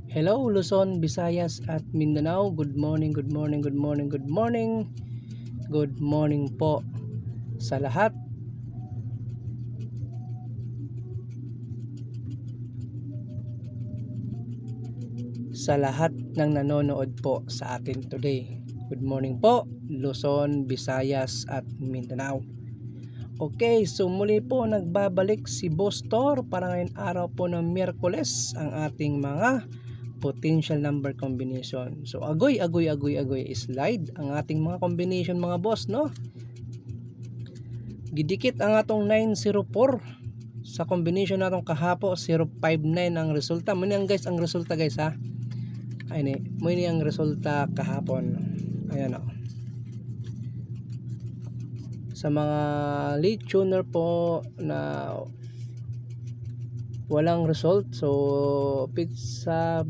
Hello Luzon, Visayas at Mindanao. Good morning, good morning, good morning, good morning. Good morning po sa lahat. Sa lahat ng nanonood po sa atin today. Good morning po Luzon, Visayas at Mindanao. Okay, so muli po nagbabalik si Boss Tor para ngayon araw po ng Miyerkules ang ating mga potential number combination. So agoy slide ang ating mga combination mga boss, no? Gidikit ang atong 904 sa combination natong kahapo 059 ang resulta. Muna guys ang resulta guys ha. Ayun muna ang resulta kahapon. Ayan o. Sa mga late tuner po na walang result, so pizza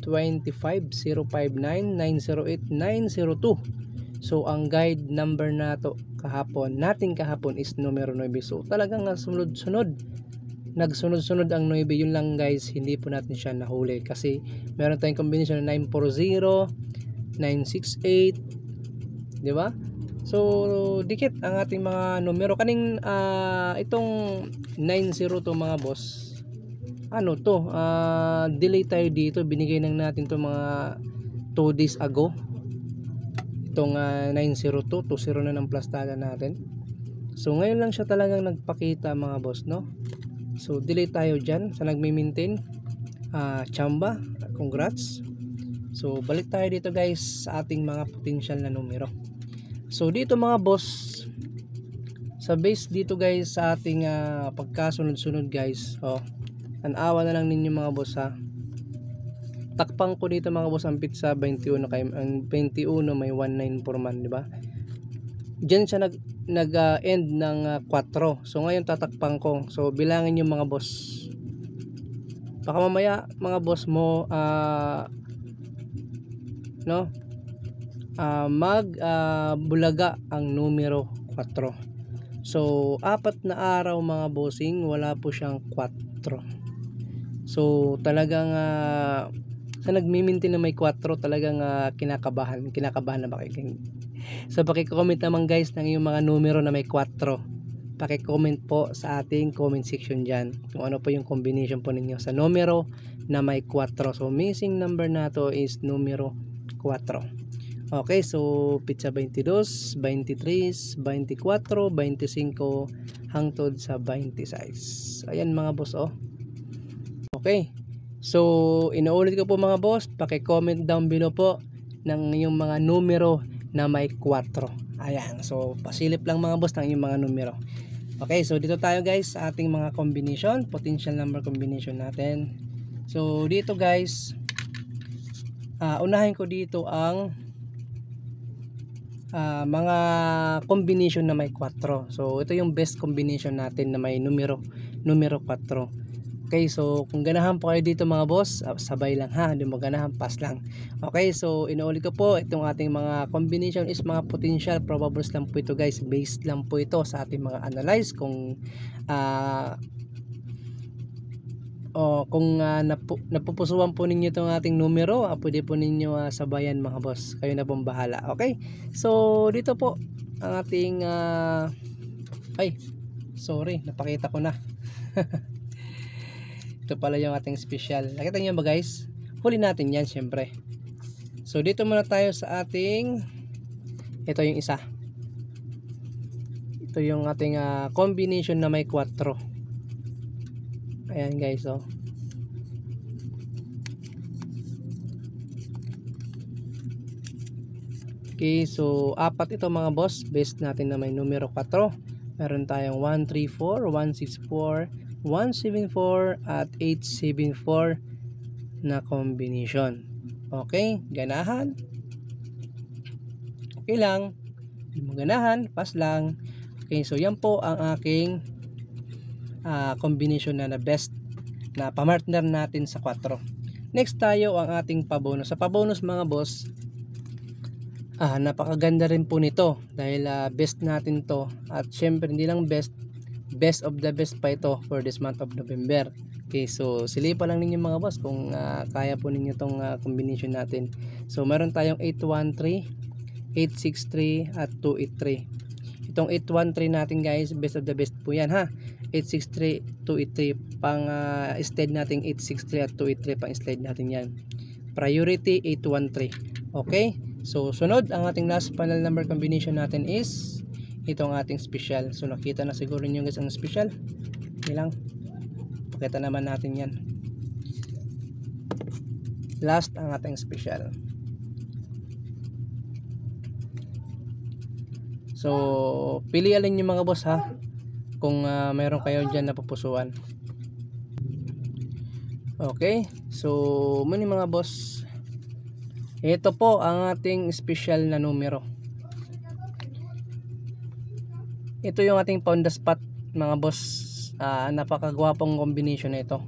25 059 908 902. So ang guide number nato natin kahapon is numero 9. So talagang nagsunod-sunod ang 9. Yun lang guys, hindi po natin siya nahuli kasi meron tayong combination na 940 968, di ba? So dikit ang ating mga numero kaning itong 902 mga boss. Ano to? Delay tayo dito. Binigay nang natin to mga 2 days ago. Itong 902, 20 na ng plastada natin. So ngayon lang siya talagang nagpakita mga boss, no? So delay tayo dyan sa nagmi-maintain. Chamba, congrats. So balik tayo dito guys sa ating mga potential na numero. So dito mga boss, sa base dito guys sa ating pagkasunod-sunod guys, tanawa na lang ninyo mga boss ha. Takpang ko dito mga boss ang pizza 21 kay ang 21 may 194 man, di ba? Diyan siya nag-end ng 4. So ngayon tatakpang ko. So bilangin niyo mga boss. Baka mamaya mga boss mo bulaga ang numero 4. So 4 na araw mga bossing wala po siyang 4. So talagang sa nagmi-maintain na may 4 talagang kinakabahan na ba kayo? So paki-comment naman guys ng yung mga numero na may 4. Paki-comment po sa ating comment section diyan kung ano po yung combination po ninyo sa numero na may 4. So missing number nato is numero 4. Okay, so pizza 22, 23, 24, 25 hangtod sa 26. Ayan mga boss Okay. So inuulit ko po mga boss, paki-comment down below po ng yung mga numero na may 4. Ayan. So pasilip lang mga boss ng yung mga numero. Okay, so dito tayo guys sa ating mga combination, potential number combination natin. So dito guys, unahin ko dito ang mga combination na may 4. So ito yung best combination natin na may numero 4. Okay, so kung ganahan po kayo dito mga boss, sabay lang ha, hindi mo ganahan, pass lang. Okay, so inuulit ko po, itong ating mga combination is mga potential probables lang po ito guys, based lang po ito sa ating mga analyze. Kung napupusuan po ninyo itong ating numero, pwede po ninyo sabayan mga boss, kayo na pong bahala. Okay, so dito po ang ating sorry, napakita ko na. Ito pala yung ating special. Nakita niyo ba guys? Huli natin yan syempre. So dito muna tayo sa ating, ito yung isa. Ito yung ating combination na may 4. Ayan guys Okay, so 4 ito mga boss. Base natin na may numero 4. Meron tayong 134, 164, 174 at 874 na combination. Okay, ganahan. Okay lang. Hindi mo ganahan, pass lang. Okay, so yan po ang aking combination na best na pamartner natin sa 4. Next tayo ang ating pabonus. Sa pabonus mga boss, napakaganda rin po nito dahil best natin to, at syempre hindi lang best, best of the best pa ito for this month of November. Okay, so silipa lang ninyo mga boss kung kaya po ninyo tong combination natin. So meron tayong 813, 863 at 283. Itong 813 natin guys, best of the best po yan ha. 863, 283 pang slide natin, 863 at 283 pang slide natin yan. Priority 813. Okay, so sunod ang ating last panel number combination natin is itong ating special. So nakita na siguro niyo guys ang special. Okay lang, pakita naman natin yan. Last ang ating special. So pili alin yung mga boss ha, kung mayroon kayo dyan na pupusuan. Okay, so muna mga boss, ito po ang ating special na numero. Ito yung ating pound the spot mga boss. Napakagwapong combination na ito.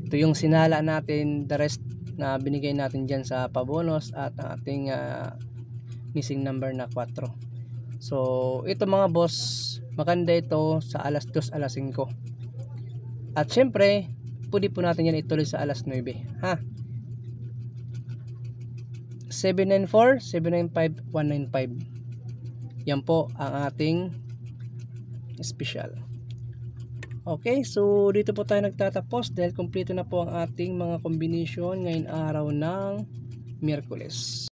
Ito yung sinala natin, the rest na binigay natin dyan sa pabonus at ating missing number na 4. So ito mga boss, maganda ito sa alas 2, alas 5. At syempre pwede po natin yan ituloy sa alas 9 ha. 794, 795, 195. Yan po ang ating special. Okay, so dito po tayo nagtatapos dahil kumpleto na po ang ating mga combination ngayong araw ng Miyerkules.